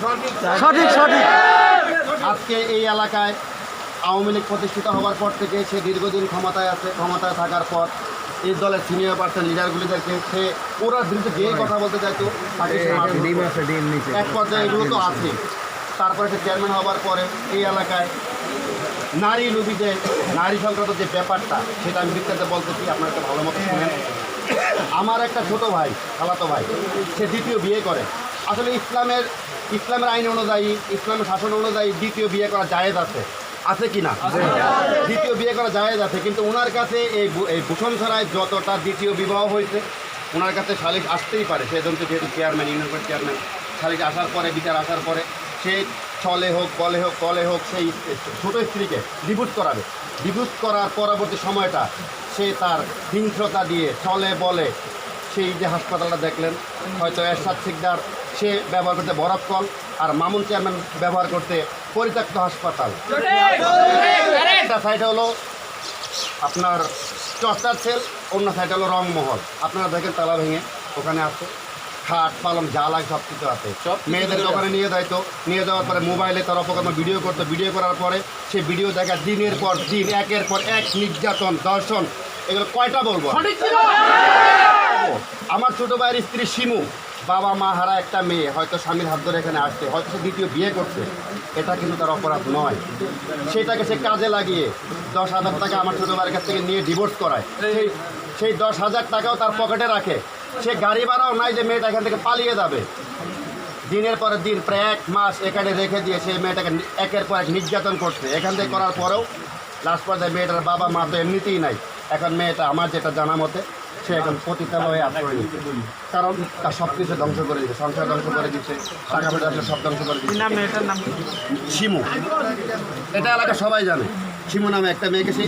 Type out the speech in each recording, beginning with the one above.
সঠিক সঠিক। আজকে এই এলাকায় আওয়ামী লীগ প্রতিষ্ঠিত হওয়ার পর থেকে সে দীর্ঘদিন ক্ষমতায় আছে। ক্ষমতায় থাকার পর এই দলের সিনিয়র পার্সন লিডারগুলিদেরকে সে ওরার বিরুদ্ধে যেই কথা বলতে চাইতো তাকে সে মারধর। এক পর্যায়ে এগুলো তো আছে। তারপরে সে চেয়ারম্যান হওয়ার পরে এই এলাকায় নারী লুবিতে নারী সংক্রান্ত যে ব্যাপারটা সেটা আমি বিস্তারিত বলতেছি, আপনার একটা ভালো মতো শুনেন। আমার একটা ছোট ভাই, খালাতো ভাই, সে দ্বিতীয় বিয়ে করে। আসলে ইসলামের আইন অনুযায়ী, ইসলামের শাসন অনুযায়ী দ্বিতীয় বিয়ে করা জায়েজ আছে কি না? দ্বিতীয় বিয়ে করা জায়েজ আছে, কিন্তু ওনার কাছে এই ভূষণ ছড়ায় যতটা দ্বিতীয় বিবাহ হয়েছে ওনার কাছে সালিশ আসতেই পারে। সেজন্য যেহেতু চেয়ারম্যান, ইউনিয়ন চেয়ারম্যান, সালিশ আসার পরে, বিচার আসার পরে সে ছলে হোক, বলে হোক, কলে হোক, সেই ছোটো স্ত্রীকে ডিভোর্স করাবে। ডিভোর্স করার পরবর্তী সময়টা সে তার হিংস্রতা দিয়ে, ছলে বলে, সেই যে হাসপাতালটা দেখলেন, হয়তো এরশাদ সিকদার সে ব্যবহার করতে বরফ কল, আর মামুন চেয়ারম্যান ব্যবহার করতে পরিত্যক্ত হাসপাতাল। একটা সাইড হলো আপনার চর্চার সেল, অন্য সাইড হলো রংমহল। আপনারা দেখেন তালা ভেঙে ওখানে আছে, খাট পালং যা লাগে সব কিছু আছে। মেয়েদের দোকানে নিয়ে যাইতো, নিয়ে যাওয়ার পরে মোবাইলে তার অপকর্ম ভিডিও করতো। ভিডিও করার পরে সে ভিডিও দেখা দিনের পর দিন, একের পর এক নির্যাতন, দর্শন, এগুলো কয়টা বলবো? আমার ছোটো ভাইয়ের স্ত্রী শিমু, বাবা মা হারা একটা মেয়ে, হয়তো স্বামীর হাত ধরে এখানে আসছে, হয়তো সে দ্বিতীয় বিয়ে করছে, এটা কিন্তু তার অপরাধ নয়। সেটাকে সে কাজে লাগিয়ে 10,000 টাকা আমার ছোটো ভাইয়ের কাছ থেকে নিয়ে ডিভোর্স করায়। সেই 10,000 টাকাও তার পকেটে রাখে। সে গাড়ি ভাড়াও নাই যে মেয়েটা এখান থেকে পালিয়ে যাবে। দিনের পরে দিন প্রায় 1 মাস এখানে রেখে দিয়ে সেই মেয়েটাকে একের পর এক নির্যাতন করছে। এখান থেকে করার পরেও লাস্ট পর্যায়ে মেয়েটার বাবা মা তো এমনিতেই নাই। এখন মেয়েটা আমার যেটা জানা মতে সে এখন পতিতালয়ে হয়ে আশ্রয় নিচ্ছে, কারণ তার সব কিছু ধ্বংস করে দিচ্ছে, সংসার ধ্বংস করে দিচ্ছে, টাকা পয়সা আসলে সব ধ্বংস করে দিচ্ছে। শিমু, এটা এলাকা সবাই জানে। শিমু নামে একটা মেয়েকে সে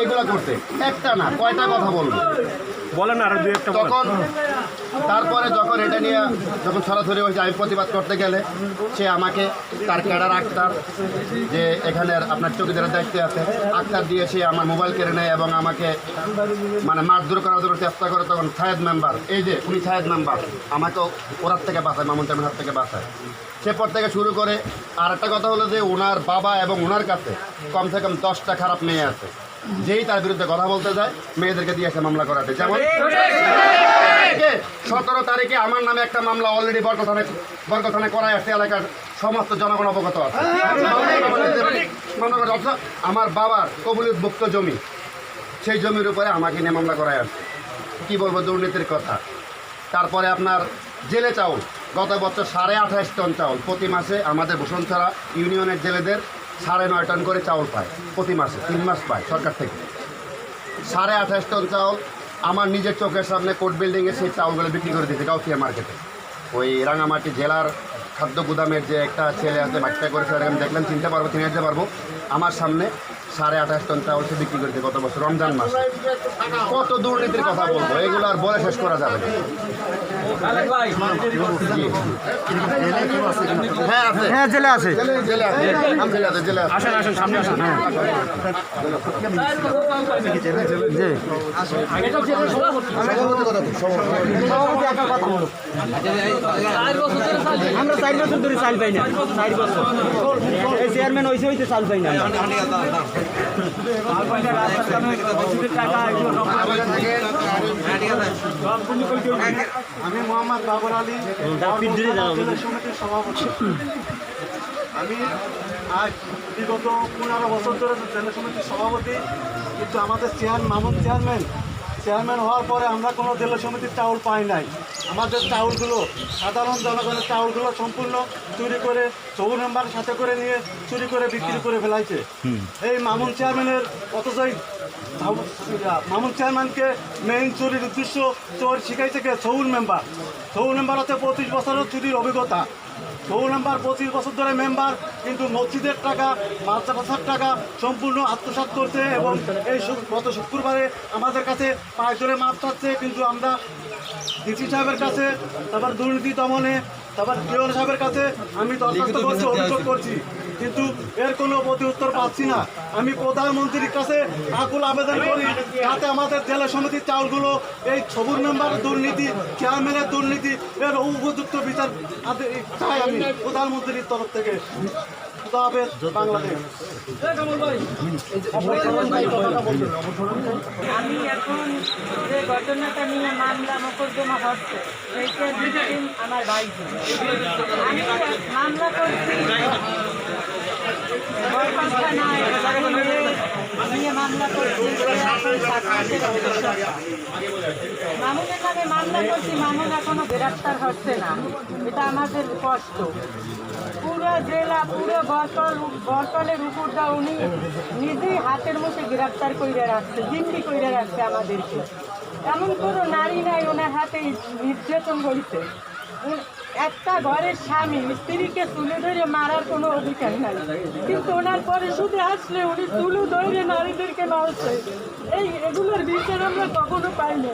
এগুলো করতে, একটা না কয়টা কথা বলবো বলেন আর দুই একটা। তখন তারপরে যখন এটা নিয়ে যখন সরাসরি হয়েছে, আমি প্রতিবাদ করতে গেলে সে আমাকে তার ক্যাডার আক্তার, যে এখানের আপনার চৌকিদারের দায়িত্বে আছে, আক্তার দিয়ে সে আমার মোবাইল কেড়ে নেয় এবং আমাকে মানে মারধর করার জন্য চেষ্টা করে। তখন সায়েদ মেম্বার, এই যে উনি সায়েদ মেম্বার, আমাকে ওরার থেকে বাঁচায়, মামুন চেয়ারম্যান হাত থেকে বাঁচায়। সে পর থেকে শুরু করে। আর একটা কথা হলো যে ওনার বাবা এবং ওনার কাছে কমসে কম 10টা খারাপ মেয়ে আছে, যেই তার বিরুদ্ধে কথা বলতে যায় মেয়েদেরকে দিয়েছে মামলা করাতে। যেমন 17 তারিখে আমার নামে একটা মামলা অলরেডি বরকত থানায় করাই আসছে, এলাকার সমস্ত জনগণ অবগত আছে। আমার বাবার কবুলিভুক্ত জমি, সেই জমির উপরে আমাকে নিয়ে মামলা করাই আসছে। কী বলবো দুর্নীতির কথা। তারপরে আপনার জেলে চাউল, গত বছর 28.5 টন চাউল প্রতি মাসে আমাদের ভূষণছড়া ইউনিয়নের জেলেদের 9.5 টন করে চাউল পায় প্রতি মাসে, 3 মাস পায় সরকার থেকে। 28.5 টন চাউল আমার নিজের চোখের সামনে কোর্ট বিল্ডিংয়ে সেই চাউলগুলো বিক্রি করে দিয়েছে গাউসিয়া মার্কেটে। ওই রাঙামাটি জেলার খাদ্য গুদামের যে একটা ছেলে আছে, বাচ্চা করে সেটা আমি দেখলাম, চিনতে পারবো, চিনে যেতে পারবো। আমার সামনে 28.5 টন চাউল সে বিক্রি করেছে গত বছর রমজান মাসে। কত দুর্নীতির কথা বলবো, এগুলো আর বলে শেষ করা যাবে না। হ্যাঁ জেলে আছে, জেলে আছে, জেলে আছে। আসেন আসেন সামনে আসেন। হ্যাঁ জি আমরা 4 বছর ধরে চাল পাই না, 4 বছর এই চেয়ারম্যান হয়েছে চাল পাই না। আমি মোহাম্মদ বাবর আলী, সমিতির সভাপতি। আমি আজ বিগত 15 বছর ধরে জেলা সমিতির সভাপতি, কিন্তু আমাদের মামুন চেয়ারম্যান হওয়ার পরে আমরা কোনো জেলা সমিতির চাউল পাই নাই। আমাদের চাউলগুলো, সাধারণ জনগণের চাউলগুলো সম্পূর্ণ চুরি করে চৌর মেম্বারের সাথে করে নিয়ে চুরি করে বিক্রি করে ফেলাইছে এই মামুন চেয়ারম্যানের। অথচই মামুন চেয়ারম্যানকে মেইন চুরির উদ্দেশ্য চোর শিখাইছে কে? চৌর মেম্বার হচ্ছে 25 বছরের চুরির অভিজ্ঞতা। চৌর মেম্বার 25 বছর ধরে মেম্বার, কিন্তু মসজিদের টাকা, মাদ্রাসার টাকা সম্পূর্ণ আত্মসাৎ করছে এবং এই গত শুক্রবারে আমাদের কাছে পায়ে ধরে মাপ চাচ্ছে। কিন্তু আমরা ডিসি সাহেবের কাছে, তারপর দুর্নীতি দমনে, তারপর ডিওন সাহেবের কাছে আমি দরখাস্ত করছি, অভিযোগ করছি। কিন্তু এর কোনো প্রতি উত্তর পাচ্ছি না। আমি প্রধানমন্ত্রীর কাছে আকুল আবেদন করি যাতে আমাদের জেলা সমিতির চাউলগুলো এই সবুর মেম্বার দুর্নীতি, চেয়ারম্যানের দুর্নীতি এর উপযুক্ত বিচার চাই আমি প্রধানমন্ত্রীর তরফ থেকে। খুদাহাফেজ, বাংলাদেশ। আমি এখন যে ঘটনাটা নিয়ে মামলা মোকদ্দমা হচ্ছে সেইটার ভিকটিম আমার ভাই। আমি মামলা করছি বরপাল থানায় নিয়ে মামলা করছি। এখন 7 মাসের অভিযোগ। মামুনের নামে মামলা করছি, মামুন এখনো গ্রেপ্তার হচ্ছে না। এটা আমাদের কষ্ট। পুরো জেলা, পুরো বরকলের উপরটা উনি নিজেই হাতের মুঠে গ্রেপ্তার করে রাখছে, জিম্মি করে রাখছে আমাদেরকে। এমন কোনো নারী নাই ওনার হাতে নির্যাতন হয়েছে। একটা ঘরের স্বামী স্ত্রীকে তুলে ধরে মারার কোনো অধিকার নাই, কিন্তু ওনার পরে শুধু আসলে উনি তুলে ধরে নারীদেরকে মারছে। এগুলোর বিচার আমরা কখনো পাই না।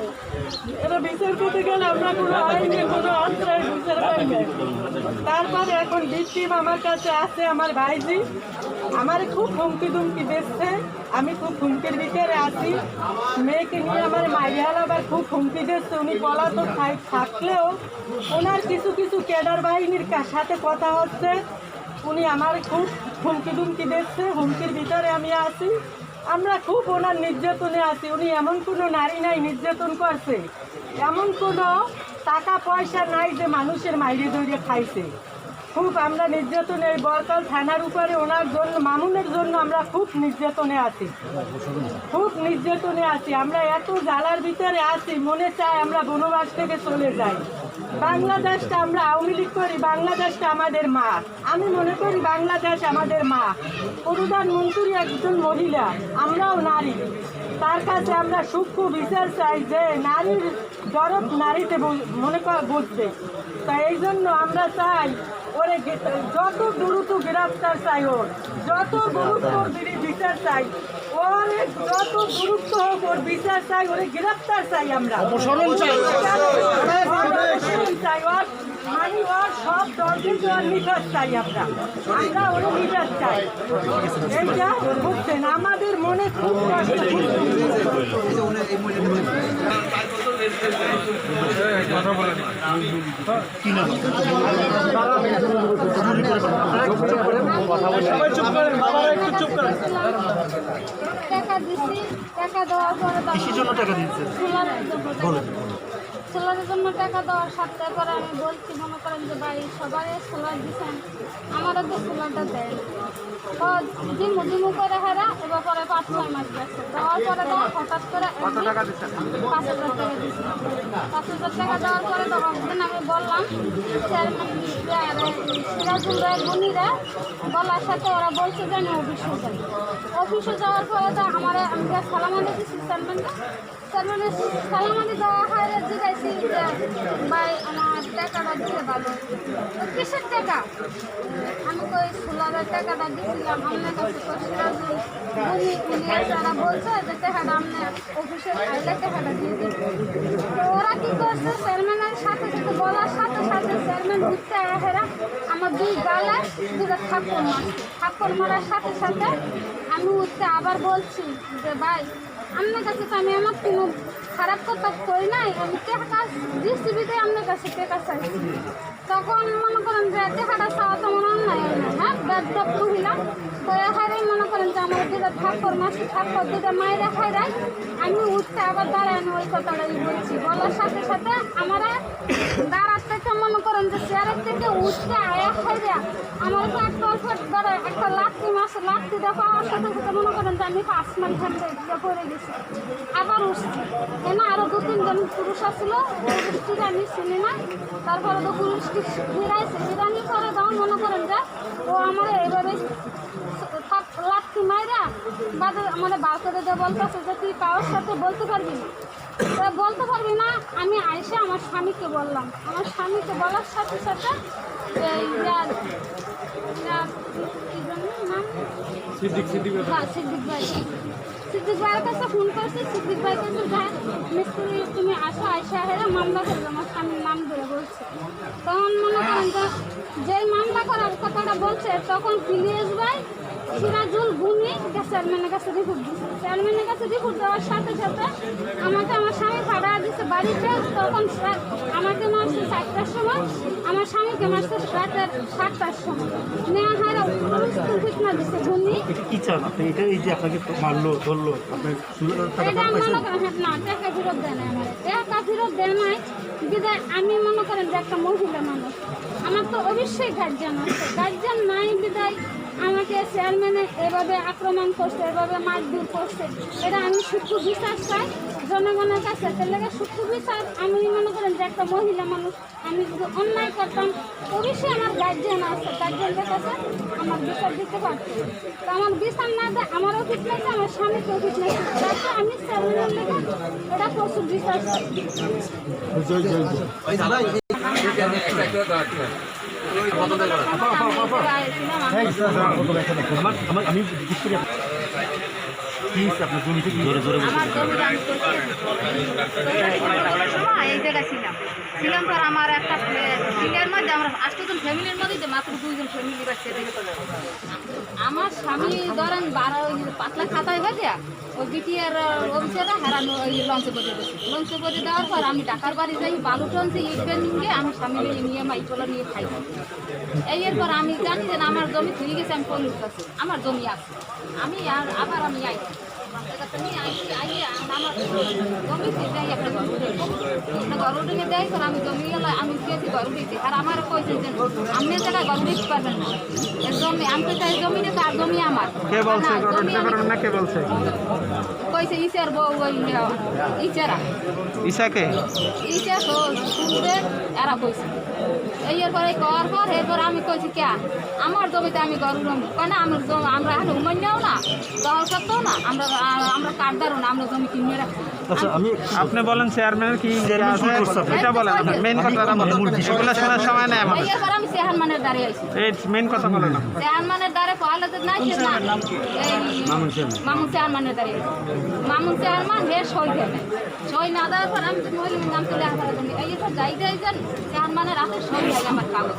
এটা বিচার করতে গেলে আমরা কোনো আইনের কোনো আশ্রয় বিচার পাই না। তারপরে এখন ভিকটিম আমার কাছে আছে আমার ভাইজি। আমার খুব হুমকি দুমকি দিচ্ছে, আমি খুব হুমকির ভিতরে আছি। মেয়েকে নিয়ে আমার মাইয়াল আবার খুব হুমকি দিচ্ছে। উনি পলাতক থাকলেও ওনার কিছু কিছু ক্যাডার বাহিনীর সাথে কথা হচ্ছে। উনি আমার খুব হুমকি দুমকি দিচ্ছে, হুমকির ভিতরে আমি আছি। আমরা খুব ওনার নির্যাতনে আছি। উনি এমন কোনো নারী নাই নির্যাতন করছে, এমন কোনো টাকা পয়সা নাই যে মানুষের মাইরে ধরে খাইছে। খুব আমরা নির্যাতনে, এই বরকল থানার উপরে ওনার জন্য, মামুনের জন্য আমরা খুব নির্যাতনে আছি, খুব নির্যাতনে আছি। আমরা এত জ্বালার ভিতরে আছি, মনে চায় আমরা বনবাস থেকে চলে যাই। বাংলাদেশটা আমরা আওয়ামী লীগ করি, বাংলাদেশটা আমাদের মা। আমি মনে করি বাংলাদেশ আমাদের মা। প্রধানমন্ত্রী একজন মহিলা, আমরাও নারী। তার কাছে আমরা সূক্ষ্ম বিচার চাই যে নারীর দরদ নারীতে মনে কর বুঝবে। তাই এই জন্য আমরা চাই ওরে যত দ্রুত গ্রেফতার চাই, ওর যত দ্রুত বিচার চাই, ওর যত দ্রুত হোক ওর বিচার চাই, ওরে গ্রেফতার চাই। আমরা অপসারণ চাই, ওর মানে ওর সব দলকে ওর নিকাশ চাই। আমরা ওর নিকাশ চাই। এইটা বুঝছেন, আমাদের মনে খুব কষ্ট। টাকা দিচ্ছি, টাকা দেওয়ার পরে কিসের জন্য টাকা দিচ্ছে? সোলারের জন্য টাকা দেওয়ার সাথে পরে আমি বলছি, মনে করেন যে ভাই সবাই সোলার দিচ্ছেন, আমারও তো সোলারটা দেয়। তো দিমু করে হেরা এবার পরে 5-6 মাস গেছে। দেওয়ার পরে হঠাৎ করে 5,000 টাকা দিচ্ছে। 5,000 টাকা দেওয়ার পরে তখন আমি বললাম সিরাজুল রায় গুনিরা বলার সাথে ওরা বলছে যে আমি অফিসে যাওয়ার পরে তো আমার আমি সালামানি দিচ্ছি চেয়ারম্যানের সালামানি দেওয়া হয় জিজ্ঞাসি যে ভাই আমার টাকাটা দিতে পারবো। কিসের টাকা? আমি তো ওই সোলারের টাকাটা দিয়েছিলাম আপনার কাছে। তো সিরাজুল তারা বলছে যে টাকাটা আপনার অফিসে আইলে টাকাটা দিয়ে দিবে। তো ওরা কী করছে, চেয়ারম্যানের সাথে সাথে বলার সাথে সাথে চেয়ারম্যান ঘুরতে আহেরা আমার 2 গালে 2টা থাপ্পড় মারার সাথে সাথে আমি উঠতে আবার বলছি যে ভাই আপনার কাছে তো আমি আমার কোনো খারাপ কথা করি নাই, আমি টাকা ডিস্ট্রিবিউটে আপনার কাছে টাকা চাইছি। তখন মনে করেন যে টাকাটা চাওয়া তো মনে অন্যায় হয় না। হ্যাঁ, বেদব মহিলা তো এখানেই মনে করেন যে আমার 2টা থাপ্পড় মাসি থাপ্পড় 2টা মায়ের দেখায় দেয়। আমি উঠতে আবার দাঁড়ায় ওই কথাটাই বলছি। বলার সাথে সাথে আমার দাঁড়ার থেকে মনে করেন যে চেয়ারের থেকে উঠতে আয়া খাই দেয়া আমার তো একটা অল্প ধরে একটা লাঠি দেওয়ার সাথে সাথে মনে করেন যে আমি 5 মাইল ঘন্টা পড়ে গেছি। আবার উঠছি, এনে আরও 2-3 জন পুরুষ আসছিল, পুরুষটিকে আমি চিনি না। তারপরে তো পুরুষটি ফিরাইছে, ফিরানি পরে তখন মনে করেন যে ও আমার এবারে লাঠি মাইরা বাদে মানে বার করে দিয়ে বলতেছে যে তুই কারোর সাথে বলতে পারবি না। বলতে পারবি না, আমি আইসে আমার স্বামীকে বললাম। আমার স্বামীকে বলার সাথে সাথে সিদ্দিক ভাইয়ের কাছে ফোন করেছি। সিদ্দিক ভাই কাছে যায় মিস্ত্রি তুমি আসো, আইসা হেরা মামলা করবে। আমার স্বামীর নাম ধরে বলছে। তখন মনে করেন যে যেই মামলা করা কথাটা বলছে তখন প্লিজ ভাই সিরাজুল গুনি চেয়ারম্যানের কাছে রিপোর্ট দিচ্ছে। চেয়ারম্যানের কাছে রিপোর্ট দেওয়ার সাথে সাথে আমাকে আমার স্বামী ভাড়া দিচ্ছে বাড়িতে। তখন আমাকে মারছে 4টার সময়, আমার স্বামীকে মারছে রাতের 7টার সময়। নেওয়া হয় ঘটনা দিচ্ছে গুনি। কি চান আপনি? এটা এই যে আপনাকে মারলো ধরলো আপনার এটা মনে করেন না টাকা ফেরত দেয় না, আমার টাকা ফেরত দেয় নাই বিদায় আমি মনে করেন যে একটা মহিলা মানুষ, আমার তো অবশ্যই গার্জিয়ান আছে, গার্জিয়ান নাই বিদায় আমাকে চেয়ারম্যানে এভাবে আক্রমণ করছে, এভাবে মারধর করছে। এটা আমি সূক্ষ্ম বিচার চাই জনগণের কাছে। তার লাগে সূক্ষ্ম বিচার আমি মনে করেন যে একটা মহিলা মানুষ, আমি যদি অন্যায় করতাম অবশ্যই আমার গার্জিয়ান আছে, গার্জিয়ানদের কাছে আমার বিচার দিতে পারতো। তো আমার বিচার না দেয় আমারও ঠিক লাগছে, আমার স্বামীকেও ঠিক লাগছে, যাতে আমি চেয়ারম্যানের লেগে এটা প্রচুর বিচার চাই। আমি আপনার জমিতে জোরে জোরে আমার জমির আমি সময় এই জায়গায় ছিলাম পর আমার একটা ফ্যামিলির মধ্যে আমরা 8জন ফ্যামিলির মধ্যে যে মাত্র 2জন ফ্যামিলি বাচ্চা আমার স্বামী ধরেন 12 পাতলা খাতায় হয়ে দেয়া ওই বিটিআর অফিসাররা হারানো ওই লঞ্চে করে দিয়েছে। লঞ্চে করে দেওয়ার পর আমি ঢাকার বাড়ি যাই, বালু টঞ্চে ইট নিয়ে আমি স্বামী নিয়ে মাইকলা নিয়ে খাই। এরপর আমি জানি যে আমার জমি ফিরে গেছে, আমি পলিশ কাছে আমার জমি আছে, আমি আবার আমি আই আমার জমিতে যাই একটা গরুডিনে দেয়। আমি জমি গেলে আমি গিয়েছি গরু দিয়েছি, আর আমার কইছে যে আপনি জায়গায় গরু দিতে পারবেন না, জমি আনতে চাই জমি নেই, আর জমি আমার কে বলছে না কে বলছে কইছে ইসার বউ ওই ইচারা ইসাকে ইসা তো শুনবে এরা কইছে। এরপরে করার পর এরপর আমি কইছি কে আমার জমিতে আমি গরু রমি কেন আমার জমি আমরা এখন উমান্যাও না দল করতেও না, আমরা কাটদারও না, আমরা জমি কিনে রাখছি। আচ্ছা আমি আপনি বলেন চেয়ারম্যানের কি এটা বলেন, মেইন কথাটা বলেন, এগুলো শোনার সময় নেই আমাদের। এরপর আমি চেহানমানের দ্বারে আইছি, এই মেইন কথা বলেন না। চেহানমানের দ্বারে পড়ালে তো নাই সে না মামুন চেহানমানের দ্বারে আইছি। মামুন চেহানমান হে সই দেয় না, সই না দেওয়ার পর আমি মহিলার নাম তুলে আবার জমি এরপর যাই যান চেহানমানের হাতে সই হয় আমার কাগজ।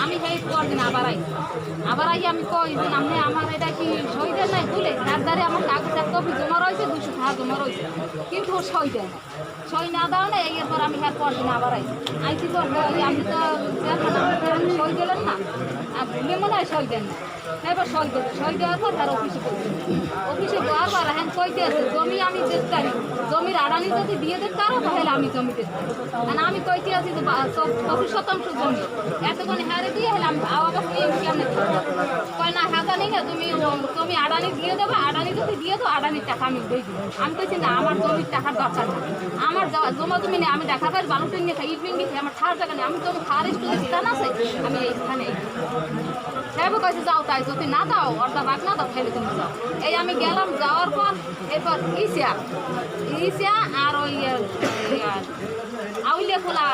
আমি সেই পরদিন আবার আই আমি কই যে আপনি আমার এটা কি সই দেন নাই তুলে তার দ্বারে আমার কাগজ এক কপি জমা রয়েছে, 200 টাকা জমা রয়েছে, কিন্তু সই দেয় না, সই না দেওয়া নেই। এরপর আমি হ্যাঁ পরদিন আবার আইসি পর আপনি তো সই দিলেন না, ভুলে মনে হয় সই দেন না। এবার সই দেবে, সই দেওয়ার পর তার অফিসে করছে, অফিসে দেওয়ার পর হ্যাঁ কইতে আছে জমি আমি দেখতে পারি, জমির আড়ানি যদি দিয়ে দিতে পারো তাহলে আমি জমি দেখতে পারি। মানে আমি কইতে আছি যে 24% জমি এতক্ষণ হারে দিয়ে হলে আমি আবার কেমন কয় না হ্যাঁ জানি না তুমি আড়ানি দিয়ে দেবো, আড়ানি যদি দিয়ে দেবো আড়ানির টাকা আমি দিয়ে দিব। আমি কইছি না আমার জমির টাকার দরকার না, আমার জমা জমি নেই, আমি দেখা পাই বালু টেনে খাই ইট ভেঙে খাই, আমার খাওয়ার জায়গা নেই, আমি জমি খাওয়ার স্থান আছে আমি এইখানে সাহেব কইছে যাও, তাই যদি না দাও অর্ধা বাঘ না দাও ফেলে তুমি যাও। এই আমি গেলাম, যাওয়ার পর এরপর ইসিয়া আর ওই আউলিয়া খোলা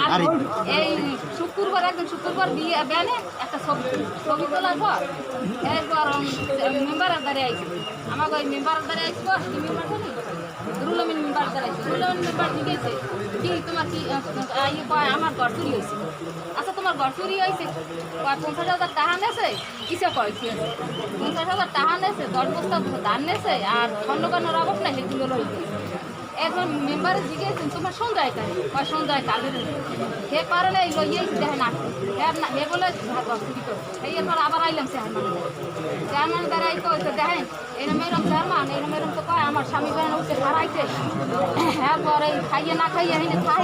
আর এই শুক্রবার একদিন শুক্রবার বিয়ে বেনে একটা ছবি তোলার পর এরপর মেম্বারের দ্বারে আইসি, আমাকে ওই মেম্বারের দ্বারে আইসবো কি মেম্বার জানি রুলমিন মেম্বার দ্বারা আইসি। রুলমিন মেম্বার জিজ্ঞেসে কি তোমার কি আমার ঘর চুরি হয়েছে। আচ্ছা তোমার ঘর চুরি হয়েছে 50,000 টাকা নেছে, কিসে কয় কি আছে 50,000 টাকা নেছে, 10 বস্তা ধান নেছে, আর খন্ডকানোর অভাব না সেগুলো রয়েছে। এখন মেম্বারে জিজ্ঞেসেন তোমার সন্ধ্যায় কাজ কয় সন্ধ্যায় কাজের হে পারলে লইয়েছি দেখেন না হে বলে চুরি করে। এরপর আবার আইলাম চেয়ারম্যান দ্বারা এই কইছে দেখেন এরম এরম চেয়ারম্যান এরম এরম তো কয় আমার স্বামী বান উঠে হারাইছে, এরপরে খাইয়ে না খাইয়ে হেনে খাই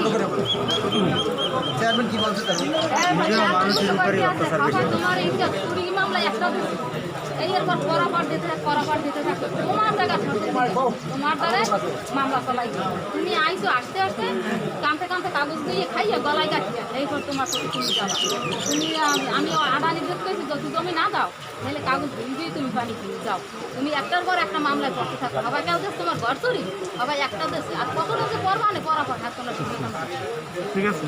চেয়ারম্যান কি বলছে তোমার এই চুরি মামলা একটা এরপর পরাপার দিতে থাকে তোমার জায়গা তোমার দ্বারা মামলা চলাই তুমি আইসো আসতে আসতে কাঁদতে কাগজ দিয়ে খাইয়ে গলায় কাটিয়া এইপর তোমার তুমি যাবা তুমি আমি আদানি যোগ করেছি যদি তুমি না দাও তাহলে কাগজ দিয়ে তুমি পানি কিনে যাও। তুমি একটার পর একটা মামলায় পড়তে থাকো, সবাই কেউ দেশ তোমার ঘর চুরি সবাই একটা দেশে আর কত দেশে পড়বা না পরাপর হাত তোলা ঠিক আছে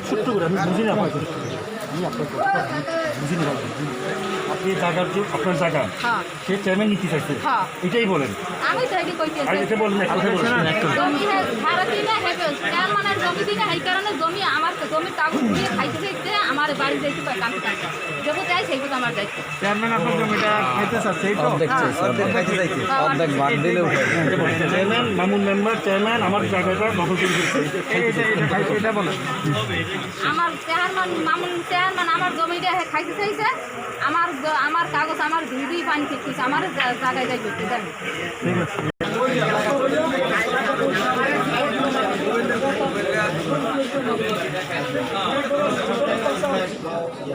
ছোট্ট করে আমি বুঝি না আমি আপনার কথাটা বুঝিনি ভালো। আপনি জায়গার যে আপনার জায়গা হ্যাঁ সে চেয়ারম্যান নিতে চাইছে, হ্যাঁ এটাই বলেন। আমি তো এটি কইতে আর এটা বলবেন এক কথা বলছেন। জমি ভাড়া দিলে হেবে চেয়ারম্যানের জমি দিলে এই কারণে জমি আমার জমির কাগজ দিয়ে খাইতে চাইতে আমার বাড়ি যাইতে পারে কাম কাজ যখন চাই সেই কথা আমার দায়িত্ব। চেয়ারম্যান আপনার জমিটা খাইতে চাচ্ছে এই তো চেয়ারম্যান মামুন মেম্বার চেয়ারম্যান আমার জায়গাটা দখল করে ফেলছে। এটা বলেন। আমার চেয়ারম্যান আমার জমিটা খাইতে চাইছে, আমার কাগজ আমার দুই পানি খেতেছে, আমার জায়গায় যাই করতে দেন।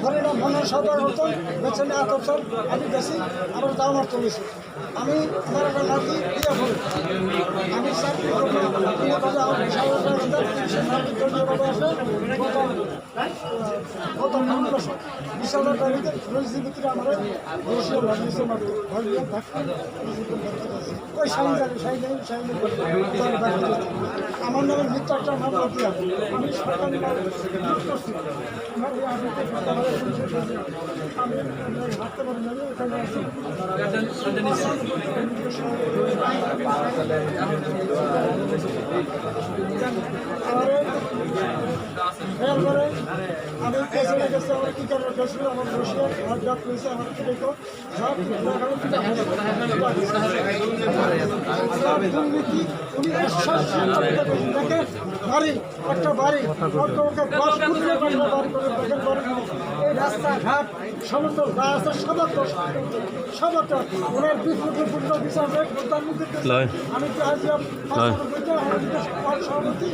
ঘরেরা মনে সদর হতো বেছেন এত বছর আমি গেছি আমার দাম আর চলেছি আমি আমার একটা নাতি দিয়ে বলি আমি চাকরি করবো গত 5 বছর 20,000 টাকা রয়েছে ভিতরে আমার বসে লাগিয়েছে ঘর দিয়ে থাকতে ওই আমার নামের ভিতরে একটা মামলা দিয়ে আমি সরকারি করছি আমি ভাবতে পারি না এখানে আছি আমি পেছনে গেছি আমার কি কারণে গেছিল আমার বসে আমার ডাক পেয়েছে আমার দেখো দুর্নীতি উনি দেখেন বাড়ি একটা বাড়ি এই রাস্তাঘাট সমস্ত রাস্তা সবার ওনার বিপুল বিচার আমি সভাপতি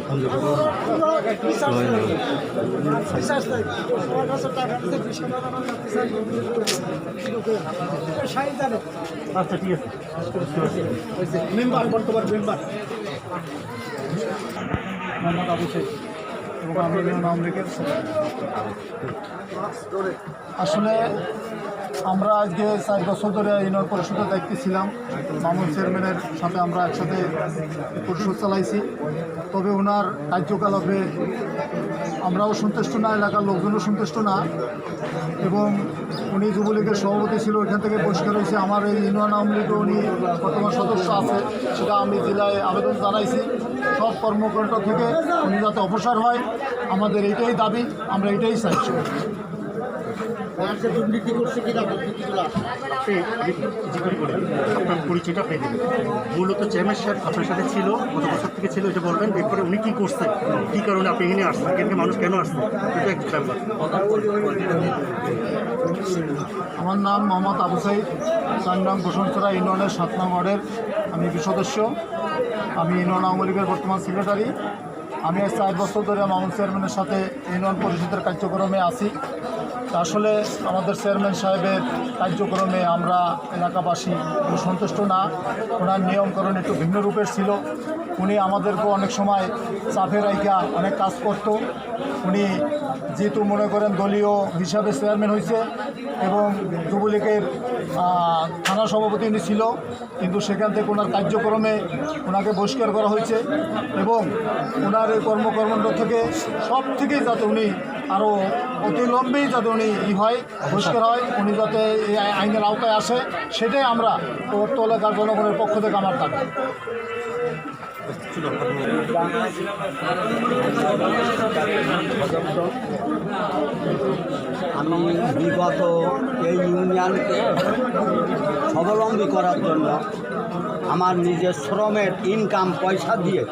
বিশ্বাস নেই আমার কাছে টাকা দিতে 20,000 আমার শাড়ি জানে। আচ্ছা ঠিক আছে, মেম্বার বর্তমান মেম্বার মোহাম্মদ আবু শেখ এবং আমি আওয়ামী লীগের আসলে আমরা আজকে 4 বছর ধরে ইউনিয়ন পরিষদের দায়িত্বে ছিলাম। মামুন চেয়ারম্যানের সাথে আমরা একসাথে পরিষদ চালাইছি, তবে ওনার কার্যকলাপে আমরাও সন্তুষ্ট না, এলাকার লোকজনও সন্তুষ্ট না এবং উনি যুবলীগের সভাপতি ছিল, ওইখান থেকে পরিষ্কার হয়েছে। আমার এই ইউনিয়ন আওয়ামী লীগে উনি বর্তমান সদস্য আছে, সেটা আমি জেলায় আবেদন জানাইছি। সব কর্মকাণ্ড থেকে উনি যাতে অপসার হয়, আমাদের এইটাই দাবি, আমরা এটাই চাইছি। দুর্নীতি করছে কিনা আপনি জিজ্ঞেস করে আপনার পরিচয়টা পেয়ে দেবেন। মূলত চেয়ারম্যান সাহেব আপনার সাথে ছিল, কত বছর থেকে ছিল এটা বলবেন, এরপরে উনি কী করছেন, কী কারণে আপনি এখানে আসছেন, এখানে মানুষ কেন আসছে, এটা একটু ব্যাপার। আমার নাম মোহাম্মদ আবু সাইদ, 4 নং বসন্তরা ইউনিয়নের 7 নং ওয়ার্ডের আমি একটি সদস্য। আমি ইউনিয়ন আওয়ামী লীগের বর্তমান সেক্রেটারি। আমি 4 বছর ধরে মামুন চেয়ারম্যানের সাথে ইউনিয়ন পরিষদের কার্যক্রমে আছি। আসলে আমাদের চেয়ারম্যান সাহেবের কার্যক্রমে আমরা এলাকাবাসী সন্তুষ্ট না। ওনার নিয়মকরণ একটু ভিন্ন রূপের ছিল। উনি আমাদেরকে অনেক সময় চাপে রাইখা অনেক কাজ করত। উনি যেহেতু মনে করেন দলীয় হিসাবে চেয়ারম্যান হয়েছে এবং যুবলীগের থানা সভাপতি উনি ছিল, কিন্তু সেখান থেকে ওনার কার্যক্রমে ওনাকে বহিষ্কার করা হয়েছে এবং ওনার এই কর্মকর্মণ্ড থেকে সব থেকেই যাতে উনি আরও অতিলম্বেই যাতে উনি হয়, বহিষ্কার হয়, উনি যাতে এই আইনের আওতায় আসে, সেটাই আমরা পূর্ত এলাকার জনগণের পক্ষ থেকে আমার দাবি। আমি বিগত এই ইউনিয়নকে স্বাবলম্বী করার জন্য আমার নিজের শ্রমের ইনকাম পয়সা দিয়ে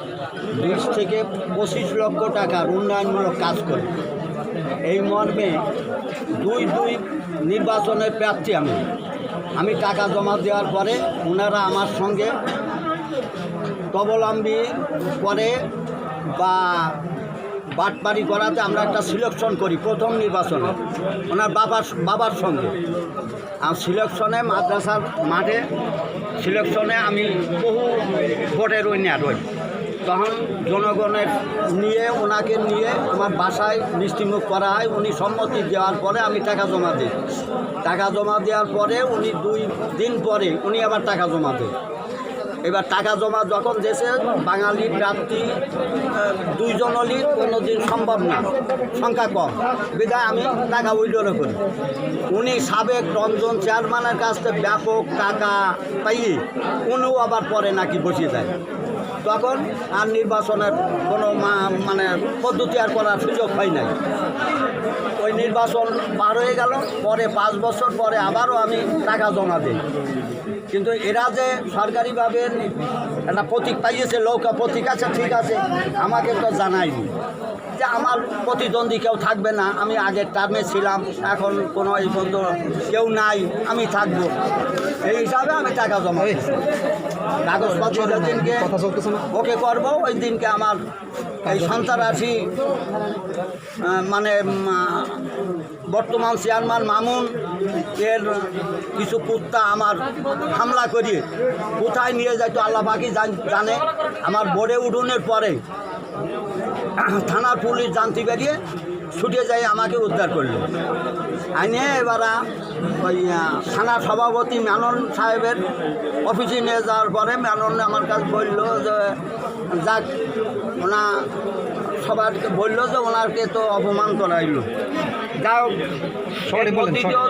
20 থেকে 25 লক্ষ টাকার উন্নয়নমূলক কাজ করি। এই মর্মে 2 নির্বাচনের প্রার্থী আমি টাকা জমা দেওয়ার পরে ওনারা আমার সঙ্গে তবলম্বী করে বা বাটপারি করাতে আমরা একটা সিলেকশন করি প্রথম নির্বাচনে ওনার বাবার সঙ্গে। আর সিলেকশনে মাদ্রাসার মাঠে সিলেকশনে আমি বহু ভোটের উইনার হই। তখন জনগণের নিয়ে ওনাকে নিয়ে আমার বাসায় মিষ্টিমুখ করা হয়। উনি সম্মতি দেওয়ার পরে আমি টাকা জমা দিই। টাকা জমা দেওয়ার পরে উনি 2 দিন পরে উনি আবার টাকা জমা দেয়। এবার টাকা জমা যখন দেশে বাঙালি প্রার্থী 2 জন হলে কোনোদিন সম্ভব না, সংখ্যা কম, বিধায় আমি টাকা উইড্রো করি। উনি সাবেক রঞ্জন চেয়ারম্যানের কাছ থেকে ব্যাপক টাকা পাইয়ে উনিও আবার পরে নাকি বসিয়ে দেয়। তখন আর নির্বাচনের কোনো মানে পদ্ধতি আর করার সুযোগ হয় নাই। ওই নির্বাচন পার হয়ে গেল, পরে 5 বছর পরে আবারও আমি টাকা জমা দিই। কিন্তু এরা যে সরকারিভাবে একটা প্রতীক পাইয়েছে, লৌকা প্রতীক আছে, ঠিক আছে, আমাকে তো জানায়নি যে আমার প্রতিদ্বন্দ্বী কেউ থাকবে না, আমি আগের টার্মে ছিলাম, এখন কোনো এই পর্যন্ত কেউ নাই, আমি থাকবো, এই হিসাবে আমি টাকা জমা দিচ্ছি। কাগজপত্র যেদিনকে ওকে করবো ওই দিনকে আমার এই সন্ত্রাসী মানে বর্তমান চেয়ারম্যান মামুন এর কিছু কুত্তা আমার হামলা করিয়ে কোথায় নিয়ে যায় তো আল্লাহ পাকি জানে। আমার বোর্ডে উঠোনের পরে থানার পুলিশ জানতে বেরিয়ে ছুটে যাই আমাকে উদ্ধার করল। আইনে এবার ওই থানা সভাপতি মেনন সাহেবের অফিসে নিয়ে যাওয়ার পরে মেনন আমার কাছে বলল যে যাক, ওনা সবাইকে বললো যে ওনাকে তো অপমান করাইল। যাই হোক,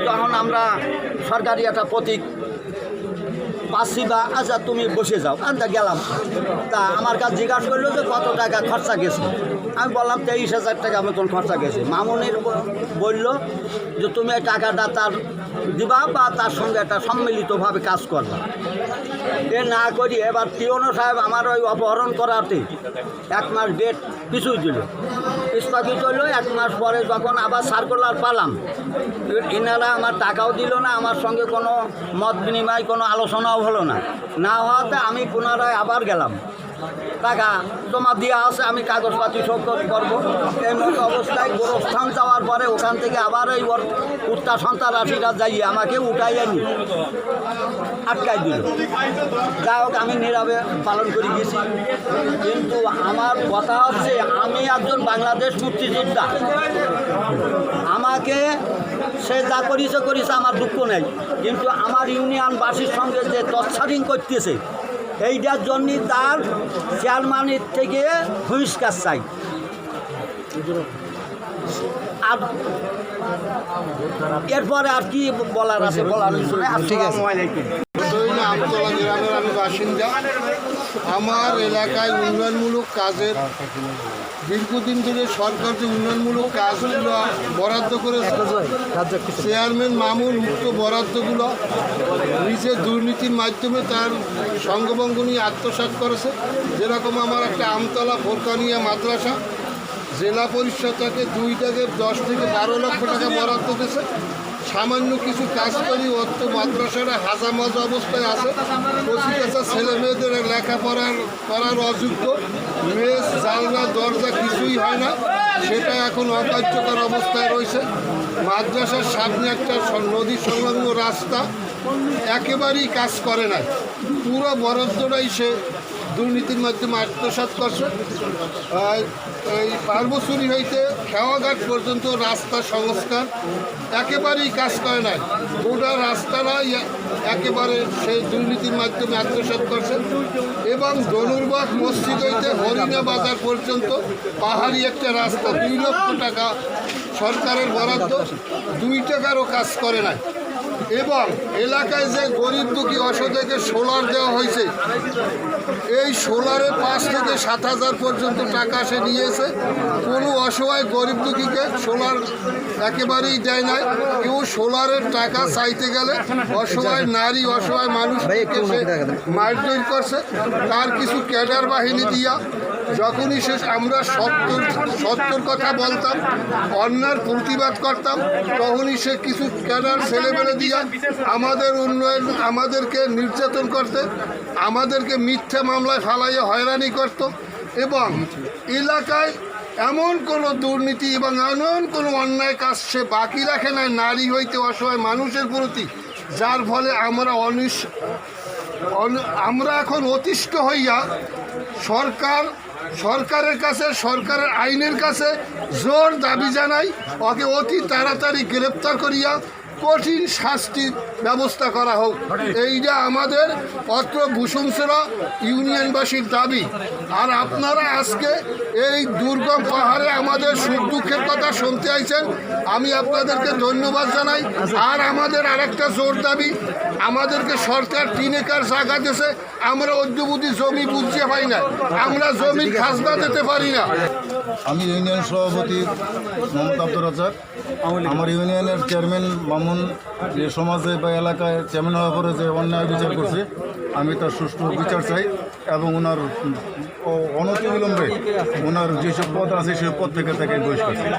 যখন আমরা সরকারি একটা প্রতীক পাচ্ছি বা আচ্ছা তুমি বসে যাও, আনতে গেলাম। তা আমার কাছে জিজ্ঞাসা করলো যে কত টাকা খরচা গেছে। আমি বললাম 23,000 টাকা মতন খরচা গেছে। মামুনের বলল যে তুমি এই টাকাটা তার দিবা বা তার সঙ্গে একটা সম্মিলিতভাবে কাজ করবা। এ না করি এবার পিওনো সাহেব আমার ওই অপহরণ করাতে 1 মাস ডেট পিছুই দিল, স্থগিত হইল। 1 মাস পরে যখন আবার সার্কুলার পালাম, এনারা আমার টাকাও দিল না, আমার সঙ্গে কোনো মত বিনিময় কোনো আলোচনাও হলো না। না হওয়াতে আমি পুনরায় আবার গেলাম, টাকা জমা দেওয়া আছে, আমি কাগজপাতি শোধ করবো। এই মতো অবস্থায় গোরস্থান যাওয়ার পরে ওখান থেকে আবার এই ওর কুত্তা সন্ত্রাসীরা যাইয়ে আমাকে উঠাইয়ে নি আটকাই দিল। যাই হোক, আমি নীরবে পালন করে গেছি। কিন্তু আমার কথা হচ্ছে, আমি একজন বাংলাদেশ মুক্তিযোদ্ধা, আমাকে সে যা করিছে আমার দুঃখ নেই, কিন্তু আমার ইউনিয়নবাসীর সঙ্গে যে তৎসারিং করতেছে এইটার জন্যে তার চেয়ারম্যানের থেকে বহিষ্কার চাই। আর এরপরে আর কি বলার আছে বলার, ঠিক আছে। আমতলা গ্রামের আমি বাসিন্দা। আমার এলাকায় উন্নয়নমূলক কাজের দীর্ঘদিন ধরে সরকার যে উন্নয়নমূলক কাজগুলো বরাদ্দ করে চেয়ারম্যান মামুন উক্ত বরাদ্দগুলো নিজের দুর্নীতির মাধ্যমে তার সঙ্গভঙ্গ নিয়ে আত্মসাৎ করেছে। যেরকম আমার একটা আমতলা ফোরকানিয়া মাদ্রাসা জেলা পরিষদ তাকে 2 থেকে 10 থেকে 12 লক্ষ টাকা বরাদ্দ দিয়েছে। সামান্য কিছু কাজ করি অত মাদ্রাসাটা হাজামাজ অবস্থায় আছে। 25 ছেলে মেয়েদের করার অযোগ্য, মেজ জানলা দরজা কিছুই হয় না, সেটা এখন অকার্যকর অবস্থায় রয়েছে। মাদ্রাসার সামনে একটা নদী সংলগ্ন রাস্তা একেবারেই কাজ করে না, পুরো বরাদ্দটাই সে দুর্নীতির মাধ্যমে আত্মসাৎ করছে। এই পার্বসুরি হইতে খেওয়াঘাট পর্যন্ত রাস্তা সংস্কার একেবারেই কাজ করে না, গোটা রাস্তাটা একেবারে সেই দুর্নীতির মাধ্যমে আত্মসাৎ করছে। এবং ধনুরবাগ মসজিদ হইতে হরিণা বাজার পর্যন্ত পাহাড়ি একটা রাস্তা 2 লক্ষ টাকা সরকারের বরাদ্দ, 2 টাকারও কাজ করে না। এবং এলাকায় যে গরিব দুঃখী অসহায়কে সোলার দেওয়া হয়েছে, এই সোলারে 5 থেকে 7,000 পর্যন্ত টাকা সে নিয়েছে। কোনো অসহায় গরিব দুঃখীকে সোলার একেবারেই দেয় নাই। কেউ সোলারের টাকা চাইতে গেলে অসহায় নারী, অসহায় মানুষকে সে মারধর করছে। তার কিছু ক্যাডার বাহিনী দিয়া যখনই সে আমরা সত্যর কথা বলতাম, অন্যার প্রতিবাদ করতাম, তখনই সে কিছু ক্যাডার ছেলেমেলে দিয়া আমাদের উন্নয়ন, আমাদেরকে নির্যাতন করতে, আমাদেরকে মিথ্যা মামলায় ফালাইয়ে হয়রানি করত। এবং এলাকায় এমন কোনো দুর্নীতি এবং এমন কোনো অন্যায় কাজ সে বাকি রাখে না নারী হইতে অসহায় মানুষের প্রতি, যার ফলে আমরা এখন অতিষ্ঠ হইয়া সরকারের কাছে, সরকারের আইনের কাছে জোর দাবি জানাই, ওকে অতি তাড়াতাড়ি গ্রেপ্তার করিয়া কঠিন শাস্তির ব্যবস্থা করা হোক। এইটা আমাদের অত্র ভূষুমসরা ইউনিয়নবাসীর দাবি। আর আপনারা আজকে এই দুর্গম পাহাড়ে আমাদের সুখ দুঃখের কথা শুনতে আইছেন, আমি আপনাদেরকে ধন্যবাদ জানাই। আর আমাদের আরেকটা জোর দাবি, আমাদেরকে সরকার 3 একর জায়গা দিয়েছে, আমরা অদ্যবধি জমি বুঝতে পাই না, আমরা জমির খাজনা দিতে পারি না। আমি ইউনিয়ন সভাপতি মোহাম্মদ আব্দুর রাজ্জাক। আমার ইউনিয়নের চেয়ারম্যান মামুন যে সমাজে বা এলাকায় চেয়ারম্যান হওয়ার পরে যে অন্যায় বিচার করছে, আমি তার সুষ্ঠু বিচার চাই এবং ওনার অনতিবিলম্বে ওনার যেসব পদ আছে সেই পদ থেকে তাকে বহিষ্কার চাই।